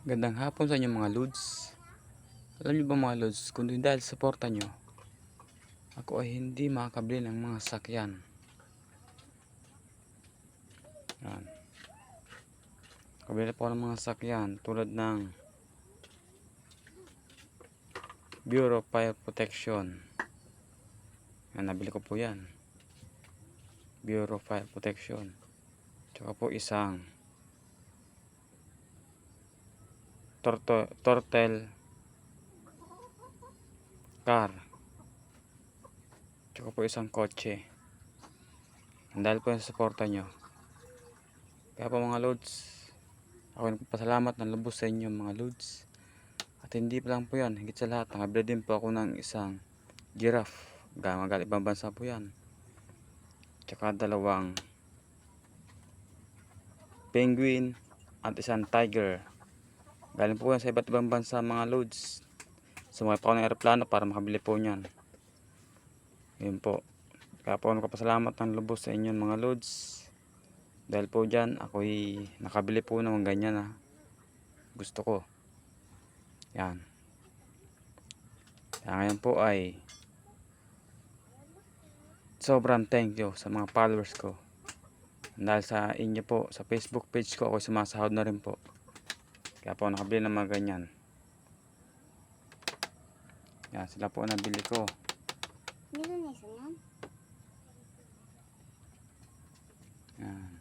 Gandang hapon sa inyo mga lods. Alam niyo ba mga lods, kung dahil sa suporta nyo, ako ay hindi makakabili ng mga sakyan. Yan. Kabili po ng mga sakyan tulad ng Bureau of Fire Protection. Yan, nabili ko po yan. Bureau of Fire Protection. Tsaka po isang Turtle car. Tsaka po isang kotse. Dahil po sa suporta nyo. Kaya po mga lods, ako nagpapasalamat ng lubos sa inyo mga lods. At hindi pa lang po yan, higit sa lahat, nakabili din po ako ng isang giraffe. Galing ibang bansa po yan. Tsaka dalawang penguin at isang tiger. Galing po yan sa iba't ibang bansa mga lods. Sumakay pa ako ng aeroplano para makabili po niyan. Yun po. Kaya po nagpapasalamat ng lubos sa inyo mga lods. Dahil po dyan, ako'y nakabili po ng ganyan na gusto ko. Yan. Kaya ngayon po ay sobrang thank you sa mga followers ko. Dahil sa inyo po, sa Facebook page ko, ako'y sumasahod na rin po. Kaya po nakabili ng mga ganyan. Yan, sila po nabili ko. Yan.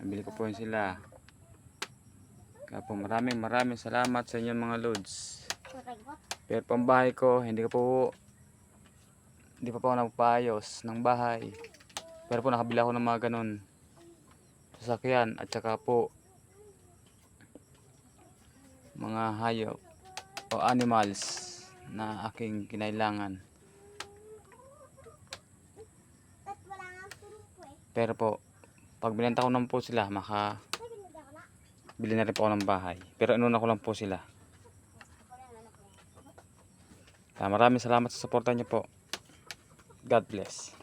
Nabili ko po yun sila. Kaya po maraming salamat sa inyo mga loads. Pero pambahay ko, hindi pa po ako nagpaayos ng bahay. Pero po nakabili ako ng mga ganun sasakyan at saka po mga hayop o animals na aking kinailangan. Pero po pag binenta ko naman po sila, bili na rin po ako ng bahay. Pero inuna ko lang po sila. Maraming salamat sa suporta niyo po. God bless.